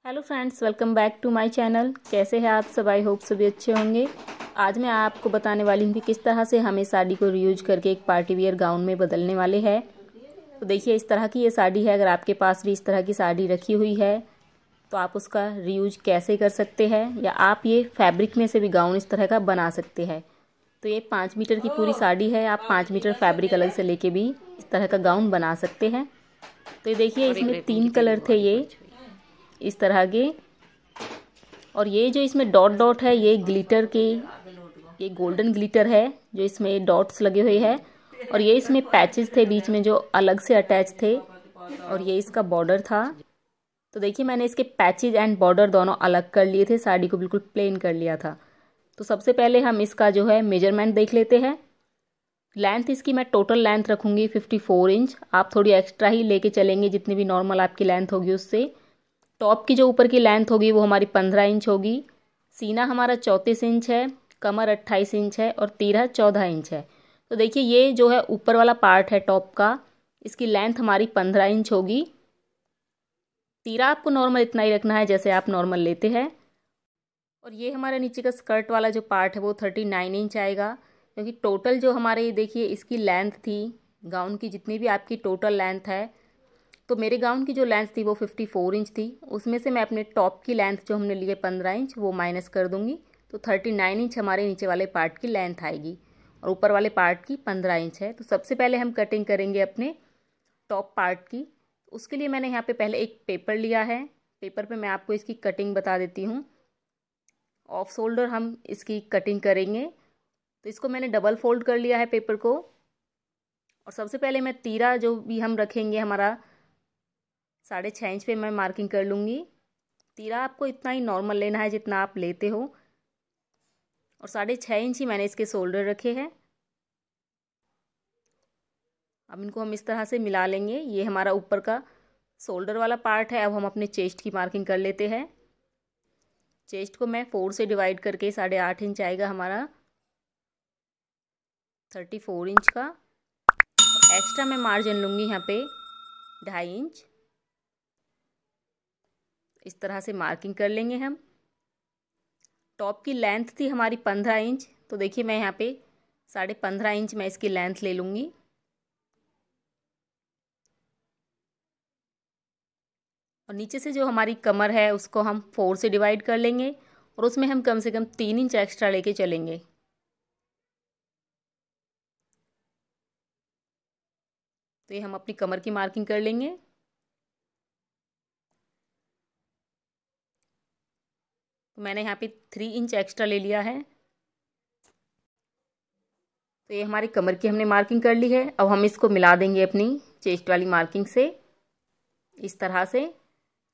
Hello friends, welcome back to my channel. कैसे हैं आप सब? आई होप सभी अच्छे होंगे। आज मैं आपको बताने वाली हूँ कि किस तरह से हमें साड़ी को रीयूज करके एक पार्टी वियर गाउन में बदलने वाले हैं। तो देखिए, इस तरह की ये साड़ी है। अगर आपके पास भी इस तरह की साड़ी रखी हुई है तो आप उसका रीयूज कैसे कर सकते हैं, या आप ये फैब्रिक में से भी गाउन इस तरह का बना सकते हैं। तो ये 5 मीटर की पूरी साड़ी है। आप 5 मीटर फैब्रिक अलग से लेके भी इस तरह का गाउन बना सकते हैं। तो ये देखिए, इसमें 3 कलर थे ये इस तरह के, और ये जो इसमें डॉट डॉट है ये ग्लिटर के, ये गोल्डन ग्लिटर है जो इसमें डॉट्स लगे हुए हैं। और ये इसमें पैचेस थे बीच में जो अलग से अटैच थे, और ये इसका बॉर्डर था। तो देखिए, मैंने इसके पैचेज एंड बॉर्डर दोनों अलग कर लिए थे, साड़ी को बिल्कुल प्लेन कर लिया था। तो सबसे पहले हम इसका जो है मेजरमेंट देख लेते हैं। लेंथ इसकी मैं टोटल लेंथ रखूंगी 54 इंच। आप थोड़ी एक्स्ट्रा ही लेके चलेंगे, जितनी भी नॉर्मल आपकी लेंथ होगी उससे। टॉप की जो ऊपर की लेंथ होगी वो हमारी 15 इंच होगी। सीना हमारा 34 इंच है, कमर 28 इंच है, और तीरा 14 इंच है। तो देखिए, ये जो है ऊपर वाला पार्ट है टॉप का, इसकी लेंथ हमारी 15 इंच होगी। तीरा आपको नॉर्मल इतना ही रखना है जैसे आप नॉर्मल लेते हैं। और ये हमारे नीचे का स्कर्ट वाला जो पार्ट है वो 39 इंच आएगा, क्योंकि टोटल जो हमारे ये देखिए इसकी लेंथ थी गाउन की, जितनी भी आपकी टोटल लेंथ है, तो मेरे गाउन की जो लेंथ थी वो 54 इंच थी। उसमें से मैं अपने टॉप की लेंथ जो हमने ली है 15 इंच वो माइनस कर दूंगी, तो 39 इंच हमारे नीचे वाले पार्ट की लेंथ आएगी, और ऊपर वाले पार्ट की 15 इंच है। तो सबसे पहले हम कटिंग करेंगे अपने टॉप पार्ट की। उसके लिए मैंने यहाँ पे पहले एक पेपर लिया है। पेपर पे मैं आपको इसकी कटिंग बता देती हूँ। ऑफ शोल्डर हम इसकी कटिंग करेंगे। तो इसको मैंने डबल फोल्ड कर लिया है पेपर को। और सबसे पहले मैं तीरा जो भी हम रखेंगे हमारा 6.5 इंच पे मैं मार्किंग कर लूँगी। तीरा आपको इतना ही नॉर्मल लेना है जितना आप लेते हो, और 6.5 इंच ही मैंने इसके शोल्डर रखे हैं। अब इनको हम इस तरह से मिला लेंगे। ये हमारा ऊपर का शोल्डर वाला पार्ट है। अब हम अपने चेस्ट की मार्किंग कर लेते हैं। चेस्ट को मैं 4 से डिवाइड करके 8.5 इंच आएगा हमारा 34 इंच का। और एक्स्ट्रा मैं मार्जिन लूँगी यहाँ पे 2.5 इंच। इस तरह से मार्किंग कर लेंगे हम। टॉप की लेंथ थी हमारी 15 इंच, तो देखिए मैं यहाँ पे 15.5 इंच मैं इसकी लेंथ ले लूँगी। और नीचे से जो हमारी कमर है उसको हम 4 से डिवाइड कर लेंगे, और उसमें हम कम से कम 3 इंच एक्स्ट्रा लेके चलेंगे। तो ये हम अपनी कमर की मार्किंग कर लेंगे। तो मैंने यहाँ पे 3 इंच एक्स्ट्रा ले लिया है। तो ये हमारी कमर की हमने मार्किंग कर ली है। अब हम इसको मिला देंगे अपनी चेस्ट वाली मार्किंग से इस तरह से।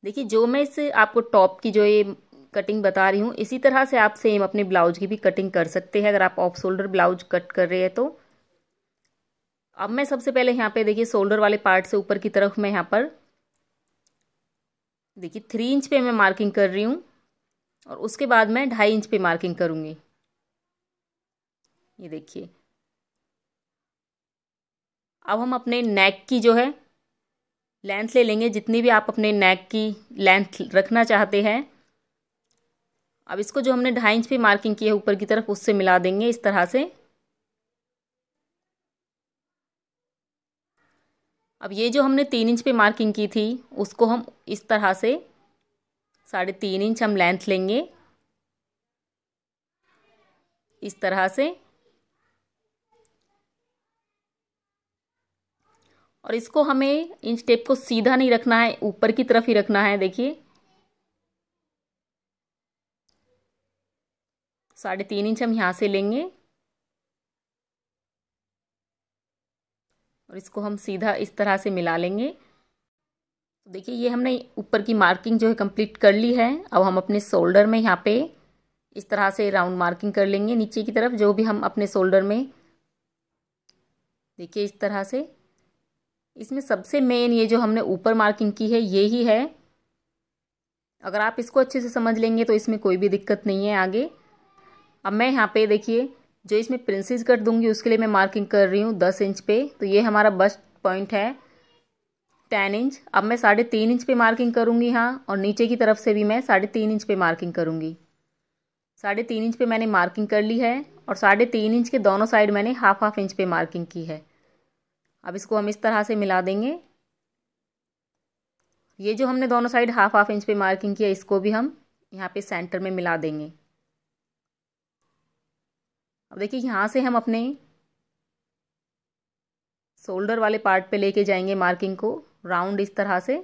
देखिए, जो मैं इस आपको टॉप की जो ये कटिंग बता रही हूँ, इसी तरह से आप सेम अपने ब्लाउज की भी कटिंग कर सकते हैं, अगर आप ऑफ शोल्डर ब्लाउज कट कर रहे हैं तो। अब मैं सबसे पहले यहाँ पे देखिए शोल्डर वाले पार्ट से ऊपर की तरफ मैं यहाँ पर देखिए 3 इंच पे मैं मार्किंग कर रही हूँ, और उसके बाद मैं 2.5 इंच पे मार्किंग करूँगी। ये देखिए, अब हम अपने नेक की जो है लेंथ ले लेंगे, जितनी भी आप अपने नेक की लेंथ रखना चाहते हैं। अब इसको जो हमने 2.5 इंच पे मार्किंग की है ऊपर की तरफ, उससे मिला देंगे इस तरह से। अब ये जो हमने 3 इंच पे मार्किंग की थी उसको हम इस तरह से 3.5 इंच हम लेंथ लेंगे इस तरह से। और इसको हमें इंच टेप को सीधा नहीं रखना है, ऊपर की तरफ ही रखना है। देखिए, 3.5 इंच हम यहाँ से लेंगे, और इसको हम सीधा इस तरह से मिला लेंगे। तो देखिए, ये हमने ऊपर की मार्किंग जो है कंप्लीट कर ली है। अब हम अपने शोल्डर में यहाँ पे इस तरह से राउंड मार्किंग कर लेंगे नीचे की तरफ, जो भी हम अपने शोल्डर में देखिए इस तरह से। इसमें सबसे मेन ये जो हमने ऊपर मार्किंग की है ये ही है। अगर आप इसको अच्छे से समझ लेंगे तो इसमें कोई भी दिक्कत नहीं है आगे। अब मैं यहाँ पे देखिए जो इसमें प्रिंसेस कट दूंगी उसके लिए मैं मार्किंग कर रही हूँ 10 इंच पे। तो ये हमारा बस्ट पॉइंट है 10 इंच। अब मैं 3.5 इंच पे मार्किंग करूँगी यहाँ, और नीचे की तरफ से भी मैं 3.5 इंच पे मार्किंग करूँगी। 3.5 इंच पे मैंने मार्किंग कर ली है, और 3.5 इंच के दोनों साइड मैंने हाफ इंच पे मार्किंग की है। अब इसको हम इस तरह से मिला देंगे। ये जो हमने दोनों साइड हाफ इंच पे मार्किंग किया, इसको भी हम यहाँ पे सेंटर में मिला देंगे। अब देखिए यहाँ से हम अपने शोल्डर वाले पार्ट पे लेके जाएंगे मार्किंग को राउंड इस तरह से।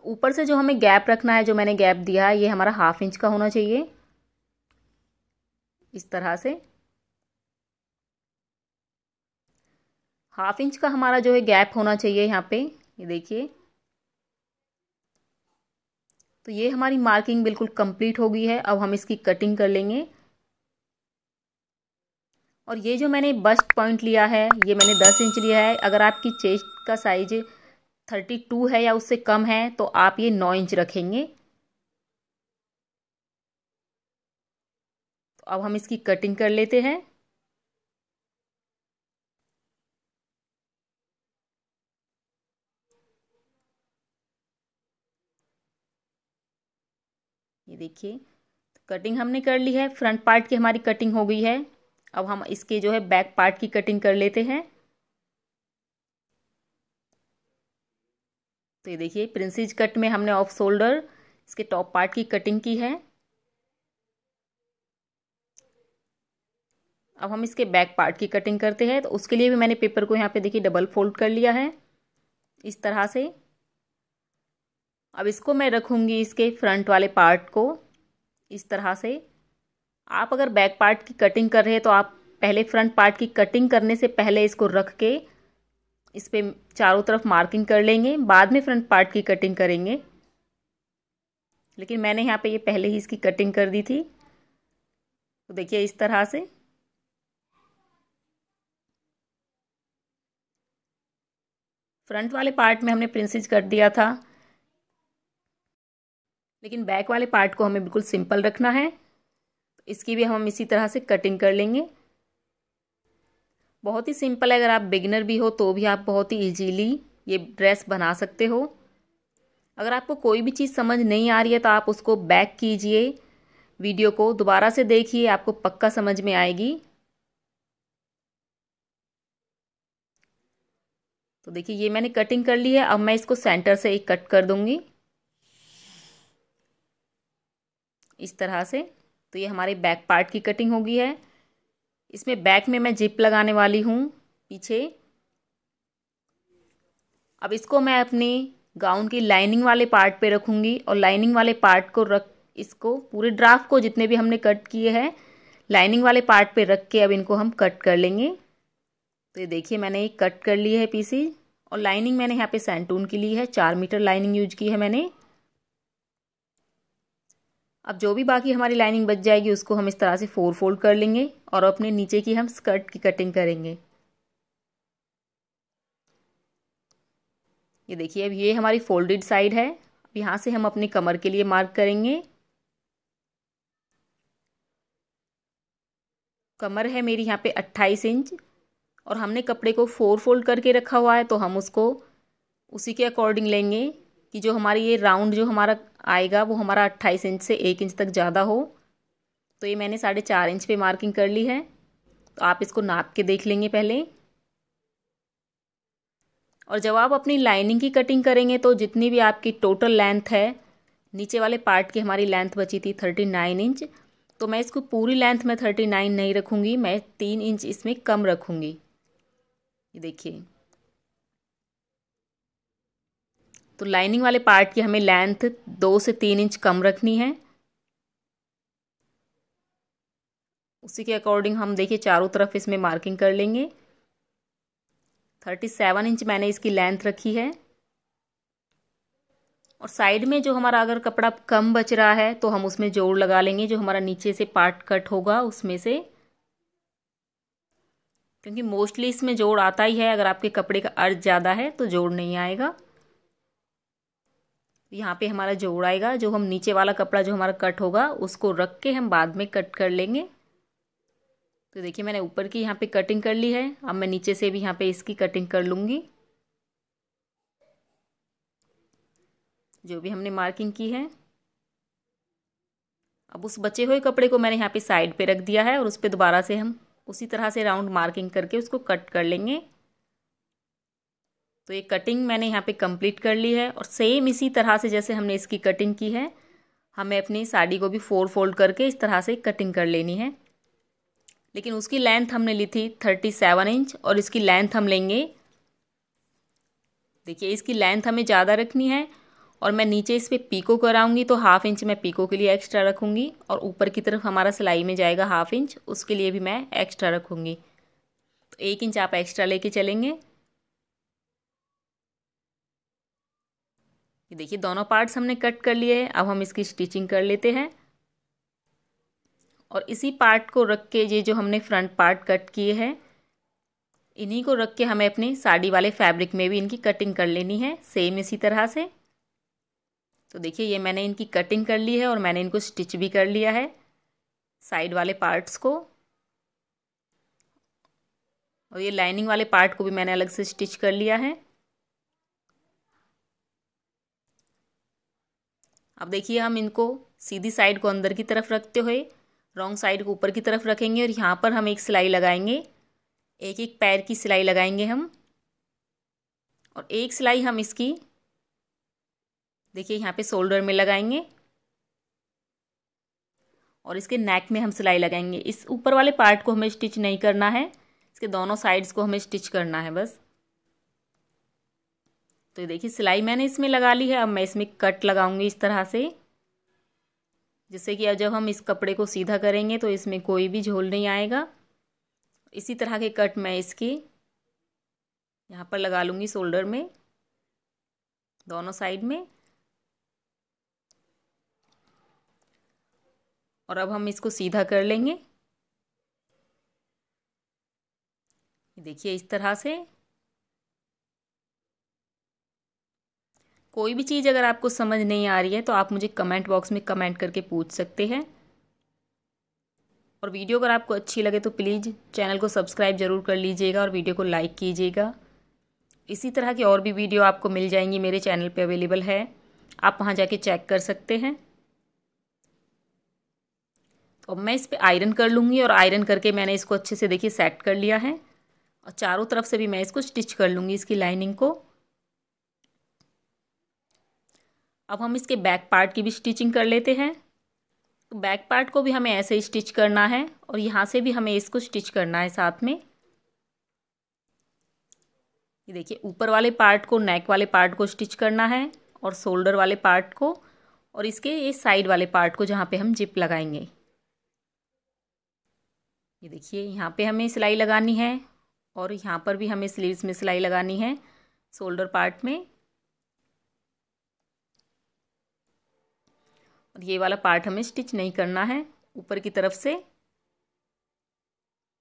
ऊपर से जो हमें गैप रखना है, जो मैंने गैप दिया है, ये हमारा हाफ इंच का होना चाहिए इस तरह से। हाफ इंच का हमारा जो है गैप होना चाहिए यहाँ पे, ये देखिए। तो ये हमारी मार्किंग बिल्कुल कंप्लीट हो गई है। अब हम इसकी कटिंग कर लेंगे। और ये जो मैंने बस्ट पॉइंट लिया है, ये मैंने 10 इंच लिया है। अगर आपकी चेस्ट का साइज 32 है या उससे कम है तो आप ये 9 इंच रखेंगे। तो अब हम इसकी कटिंग कर लेते हैं। ये देखिए कटिंग हमने कर ली है। फ्रंट पार्ट की हमारी कटिंग हो गई है। अब हम इसके जो है बैक पार्ट की कटिंग कर लेते हैं। तो ये देखिए प्रिंसेस कट में हमने ऑफ शोल्डर इसके टॉप पार्ट की कटिंग की है। अब हम इसके बैक पार्ट की कटिंग करते हैं। तो उसके लिए भी मैंने पेपर को यहाँ पे देखिए डबल फोल्ड कर लिया है इस तरह से। अब इसको मैं रखूँगी इसके फ्रंट वाले पार्ट को इस तरह से। आप अगर बैक पार्ट की कटिंग कर रहे हैं तो आप पहले फ्रंट पार्ट की कटिंग करने से पहले इसको रख के इस पे चारों तरफ मार्किंग कर लेंगे, बाद में फ्रंट पार्ट की कटिंग करेंगे। लेकिन मैंने यहाँ पे ये पहले ही इसकी कटिंग कर दी थी। तो देखिए इस तरह से। फ्रंट वाले पार्ट में हमने प्रिंसेस कट दिया था, लेकिन बैक वाले पार्ट को हमें बिल्कुल सिंपल रखना है। इसकी भी हम इसी तरह से कटिंग कर लेंगे। बहुत ही सिंपल है। अगर आप बिगिनर भी हो तो भी आप बहुत ही इजीली ये ड्रेस बना सकते हो। अगर आपको कोई भी चीज़ समझ नहीं आ रही है तो आप उसको बैक कीजिए, वीडियो को दोबारा से देखिए, आपको पक्का समझ में आएगी। तो देखिए ये मैंने कटिंग कर ली है। अब मैं इसको सेंटर से एक कट कर दूंगी इस तरह से। तो ये हमारे बैक पार्ट की कटिंग हो गई है। इसमें बैक में मैं जिप लगाने वाली हूँ पीछे। अब इसको मैं अपनी गाउन की लाइनिंग वाले पार्ट पे रखूँगी, और लाइनिंग वाले पार्ट को इसको पूरे ड्राफ्ट को जितने भी हमने कट किए हैं लाइनिंग वाले पार्ट पे रख के अब इनको हम कट कर लेंगे। तो ये देखिए मैंने एक कट कर ली है पीसी। और लाइनिंग मैंने यहाँ पे सैंटून की ली है, 4 मीटर लाइनिंग यूज की है मैंने। अब जो भी बाकी हमारी लाइनिंग बच जाएगी उसको हम इस तरह से 4 फोल्ड कर लेंगे, और अपने नीचे की हम स्कर्ट की कटिंग करेंगे। ये देखिए अब ये हमारी फोल्डेड साइड है। अब यहाँ से हम अपनी कमर के लिए मार्क करेंगे। कमर है मेरी यहाँ पे 28 इंच, और हमने कपड़े को 4 फोल्ड करके रखा हुआ है, तो हम उसको उसी के अकॉर्डिंग लेंगे कि जो हमारी ये राउंड जो हमारा आएगा वो हमारा 28 इंच से 1 इंच तक ज़्यादा हो। तो ये मैंने 4.5 इंच पे मार्किंग कर ली है। तो आप इसको नाप के देख लेंगे पहले। और जब आप अपनी लाइनिंग की कटिंग करेंगे तो जितनी भी आपकी टोटल लेंथ है, नीचे वाले पार्ट की हमारी लेंथ बची थी 39 इंच, तो मैं इसको पूरी लेंथ में 39 नहीं रखूँगी, मैं 3 इंच इसमें कम रखूँगी। ये देखिए तो लाइनिंग वाले पार्ट की हमें लेंथ 2 से 3 इंच कम रखनी है। उसी के अकॉर्डिंग हम देखिए चारों तरफ इसमें मार्किंग कर लेंगे। 37 इंच मैंने इसकी लेंथ रखी है। और साइड में जो हमारा अगर कपड़ा कम बच रहा है तो हम उसमें जोड़ लगा लेंगे, जो हमारा नीचे से पार्ट कट होगा उसमें से, क्योंकि मोस्टली इसमें जोड़ आता ही है। अगर आपके कपड़े का अर्ज ज़्यादा है तो जोड़ नहीं आएगा। यहाँ पे हमारा जोड़ आएगा। जो हम नीचे वाला कपड़ा जो हमारा कट होगा उसको रख के हम बाद में कट कर लेंगे। तो देखिए मैंने ऊपर की यहाँ पे कटिंग कर ली है। अब मैं नीचे से भी यहाँ पे इसकी कटिंग कर लूँगी। जो भी हमने मार्किंग की है। अब उस बचे हुए कपड़े को मैंने यहाँ पे साइड पे रख दिया है और उस पर दोबारा से हम उसी तरह से राउंड मार्किंग करके उसको कट कर लेंगे। तो ये कटिंग मैंने यहाँ पे कंप्लीट कर ली है और सेम इसी तरह से जैसे हमने इसकी कटिंग की है हमें अपनी साड़ी को भी 4 फोल्ड करके इस तरह से कटिंग कर लेनी है। लेकिन उसकी लेंथ हमने ली थी 37 इंच और इसकी लेंथ हम लेंगे, देखिए इसकी लेंथ हमें ज़्यादा रखनी है और मैं नीचे इस पर पीको कराऊंगी तो 1/2 इंच मैं पीको के लिए एक्स्ट्रा रखूँगी और ऊपर की तरफ हमारा सिलाई में जाएगा 1/2 इंच, उसके लिए भी मैं एक्स्ट्रा रखूँगी। तो 1 इंच आप एक्स्ट्रा लेके चलेंगे। ये देखिए दोनों पार्ट्स हमने कट कर लिए हैं। अब हम इसकी स्टिचिंग कर लेते हैं और इसी पार्ट को रख के ये जो हमने फ्रंट पार्ट कट किए हैं इन्हीं को रख के हमें अपनी साड़ी वाले फैब्रिक में भी इनकी कटिंग कर लेनी है सेम इसी तरह से। तो देखिए ये मैंने इनकी कटिंग कर ली है और मैंने इनको स्टिच भी कर लिया है साइड वाले पार्ट्स को, और ये लाइनिंग वाले पार्ट को भी मैंने अलग से स्टिच कर लिया है। अब देखिए हम इनको सीधी साइड को अंदर की तरफ रखते हुए रॉन्ग साइड को ऊपर की तरफ रखेंगे और यहाँ पर हम एक सिलाई लगाएंगे, एक एक पैर की सिलाई लगाएंगे हम, और एक सिलाई हम इसकी देखिए यहाँ पे शोल्डर में लगाएंगे और इसके नेक में हम सिलाई लगाएंगे। इस ऊपर वाले पार्ट को हमें स्टिच नहीं करना है, इसके दोनों साइड्स को हमें स्टिच करना है बस। तो देखिए सिलाई मैंने इसमें लगा ली है। अब मैं इसमें कट लगाऊंगी इस तरह से, जिससे कि अब जब हम इस कपड़े को सीधा करेंगे तो इसमें कोई भी झोल नहीं आएगा। इसी तरह के कट मैं इसकी यहाँ पर लगा लूँगी शोल्डर में दोनों साइड में। और अब हम इसको सीधा कर लेंगे, देखिए इस तरह से। कोई भी चीज़ अगर आपको समझ नहीं आ रही है तो आप मुझे कमेंट बॉक्स में कमेंट करके पूछ सकते हैं। और वीडियो अगर आपको अच्छी लगे तो प्लीज़ चैनल को सब्सक्राइब ज़रूर कर लीजिएगा और वीडियो को लाइक कीजिएगा। इसी तरह की और भी वीडियो आपको मिल जाएंगी, मेरे चैनल पे अवेलेबल है, आप वहाँ जाके चेक कर सकते हैं। तो अब मैं इस पर आयरन कर लूँगी और आयरन करके मैंने इसको अच्छे से देखिए सेट कर लिया है और चारों तरफ से भी मैं इसको स्टिच कर लूँगी इसकी लाइनिंग को। अब हम इसके बैक पार्ट की भी स्टिचिंग कर लेते हैं। तो बैक पार्ट को भी हमें ऐसे ही स्टिच करना है और यहाँ से भी हमें इसको स्टिच करना है साथ में। ये देखिए ऊपर वाले पार्ट को, नेक वाले पार्ट को स्टिच करना है और शोल्डर वाले पार्ट को और इसके ये साइड वाले पार्ट को जहाँ पे हम जिप लगाएंगे। ये देखिए यहाँ पे हमें सिलाई लगानी है और यहाँ पर भी हमें स्लीव्स में सिलाई लगानी है शोल्डर पार्ट में। और ये वाला पार्ट हमें स्टिच नहीं करना है ऊपर की तरफ से।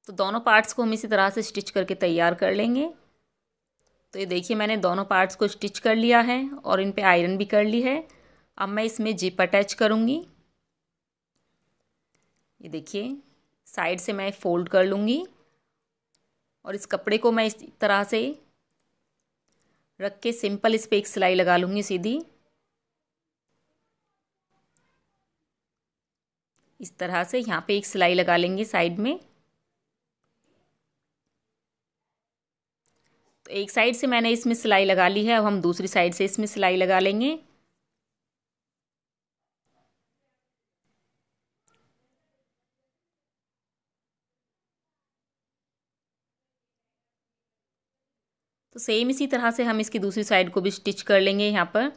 तो दोनों पार्ट्स को हम इसी तरह से स्टिच करके तैयार कर लेंगे। तो ये देखिए मैंने दोनों पार्ट्स को स्टिच कर लिया है और इन पे आयरन भी कर ली है। अब मैं इसमें जिप अटैच करूँगी। ये देखिए साइड से मैं फोल्ड कर लूँगी और इस कपड़े को मैं इस तरह से रख के सिंपल इस पर एक सिलाई लगा लूँगी सीधी, इस तरह से यहाँ पे एक सिलाई लगा लेंगे साइड में। तो एक साइड से मैंने इसमें सिलाई लगा ली है, अब हम दूसरी साइड से इसमें सिलाई लगा लेंगे। तो सेम इसी तरह से हम इसकी दूसरी साइड को भी स्टिच कर लेंगे यहाँ पर।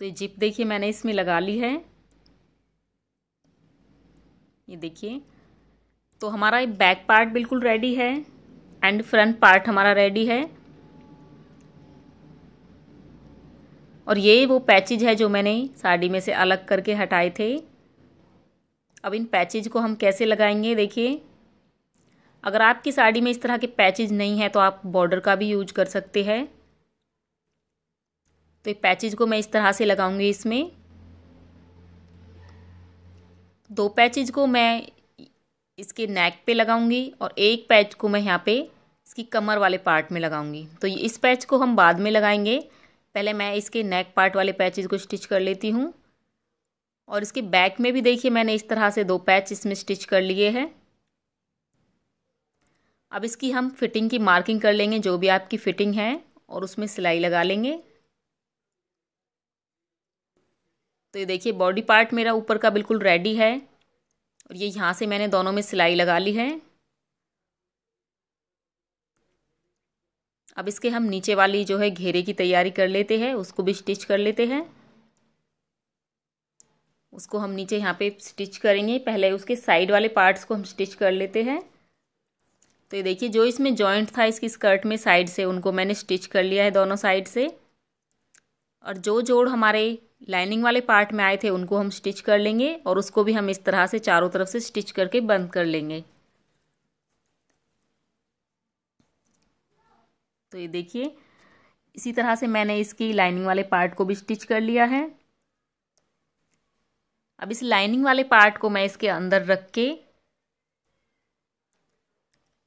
तो ये जिप देखिए मैंने इसमें लगा ली है। ये देखिए तो हमारा बैक पार्ट बिल्कुल रेडी है एंड फ्रंट पार्ट हमारा रेडी है। और ये वो पैचेज है जो मैंने साड़ी में से अलग करके हटाए थे। अब इन पैचेज को हम कैसे लगाएंगे, देखिए अगर आपकी साड़ी में इस तरह के पैचेज नहीं है तो आप बॉर्डर का भी यूज कर सकते हैं। तो ये पैचेज को मैं इस तरह से लगाऊंगी। इसमें 2 पैचेज को मैं इसके नेक पे लगाऊंगी और एक पैच को मैं यहाँ पे इसकी कमर वाले पार्ट में लगाऊंगी। तो इस पैच को हम बाद में लगाएंगे, पहले मैं इसके नेक पार्ट वाले पैचेस को स्टिच कर लेती हूँ। और इसके बैक में भी देखिए मैंने इस तरह से 2 पैच इसमें स्टिच कर लिए हैं। अब इसकी हम फिटिंग की मार्किंग कर लेंगे, जो भी आपकी फिटिंग है, और उसमें सिलाई लगा लेंगे। तो ये देखिए बॉडी पार्ट मेरा ऊपर का बिल्कुल रेडी है और ये यहाँ से मैंने दोनों में सिलाई लगा ली है। अब इसके हम नीचे वाली जो है घेरे की तैयारी कर लेते हैं, उसको भी स्टिच कर लेते हैं। उसको हम नीचे यहाँ पे स्टिच करेंगे, पहले उसके साइड वाले पार्ट्स को हम स्टिच कर लेते हैं। तो ये देखिए जो इसमें जॉइंट था इसकी स्कर्ट में साइड से, उनको मैंने स्टिच कर लिया है दोनों साइड से। और जो जोड़ हमारे लाइनिंग वाले पार्ट में आए थे उनको हम स्टिच कर लेंगे और उसको भी हम इस तरह से चारों तरफ से स्टिच करके बंद कर लेंगे। तो ये देखिए इसी तरह से मैंने इसकी लाइनिंग वाले पार्ट को भी स्टिच कर लिया है। अब इस लाइनिंग वाले पार्ट को मैं इसके अंदर रख के,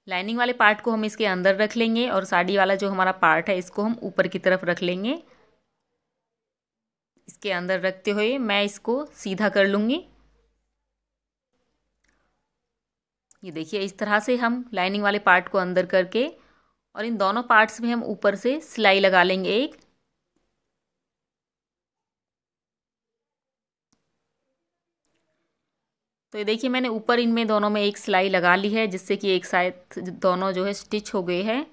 लाइनिंग वाले पार्ट को हम इसके अंदर रख लेंगे और साड़ी वाला जो हमारा पार्ट है इसको हम ऊपर की तरफ रख लेंगे। इसके अंदर रखते हुए मैं इसको सीधा कर लूँगी। ये देखिए इस तरह से हम लाइनिंग वाले पार्ट को अंदर करके और इन दोनों पार्ट्स में हम ऊपर से सिलाई लगा लेंगे एक। तो ये देखिए मैंने ऊपर इनमें दोनों में एक सिलाई लगा ली है, जिससे कि एक साइड दोनों जो है स्टिच हो गए हैं।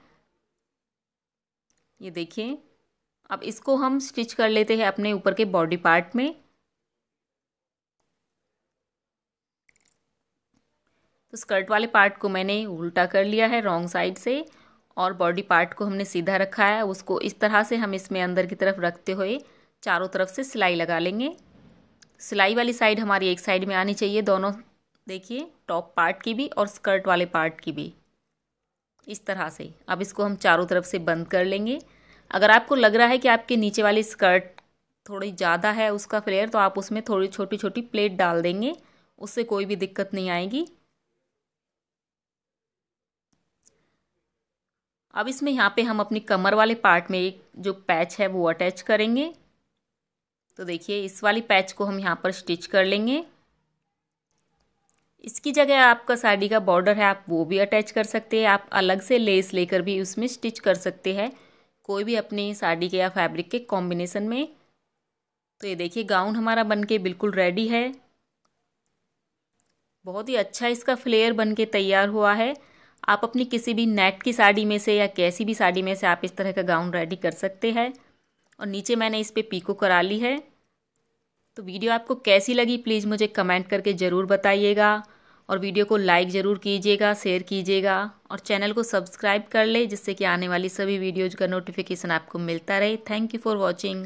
ये देखिए अब इसको हम स्टिच कर लेते हैं अपने ऊपर के बॉडी पार्ट में। तो स्कर्ट वाले पार्ट को मैंने उल्टा कर लिया है रॉन्ग साइड से और बॉडी पार्ट को हमने सीधा रखा है। उसको इस तरह से हम इसमें अंदर की तरफ रखते हुए चारों तरफ से सिलाई लगा लेंगे। सिलाई वाली साइड हमारी एक साइड में आनी चाहिए, दोनों देखिए टॉप पार्ट की भी और स्कर्ट वाले पार्ट की भी, इस तरह से। अब इसको हम चारों तरफ से बंद कर लेंगे। अगर आपको लग रहा है कि आपके नीचे वाली स्कर्ट थोड़ी ज़्यादा है उसका फ्लेयर, तो आप उसमें थोड़ी छोटी छोटी प्लेट डाल देंगे, उससे कोई भी दिक्कत नहीं आएगी। अब इसमें यहाँ पे हम अपनी कमर वाले पार्ट में एक जो पैच है वो अटैच करेंगे। तो देखिए इस वाली पैच को हम यहाँ पर स्टिच कर लेंगे। इसकी जगह आपका साड़ी का बॉर्डर है आप वो भी अटैच कर सकते हैं, आप अलग से लेस लेकर भी उसमें स्टिच कर सकते हैं, कोई भी अपनी साड़ी के या फैब्रिक के कॉम्बिनेशन में। तो ये देखिए गाउन हमारा बनके बिल्कुल रेडी है, बहुत ही अच्छा इसका फ्लेयर बनके तैयार हुआ है। आप अपनी किसी भी नेट की साड़ी में से या कैसी भी साड़ी में से आप इस तरह का गाउन रेडी कर सकते हैं। और नीचे मैंने इस पे पीको करा ली है। तो वीडियो आपको कैसी लगी प्लीज़ मुझे कमेंट करके ज़रूर बताइएगा और वीडियो को लाइक ज़रूर कीजिएगा, शेयर कीजिएगा और चैनल को सब्सक्राइब कर ले, जिससे कि आने वाली सभी वीडियोज़ का नोटिफिकेशन आपको मिलता रहे। Thank you for watching.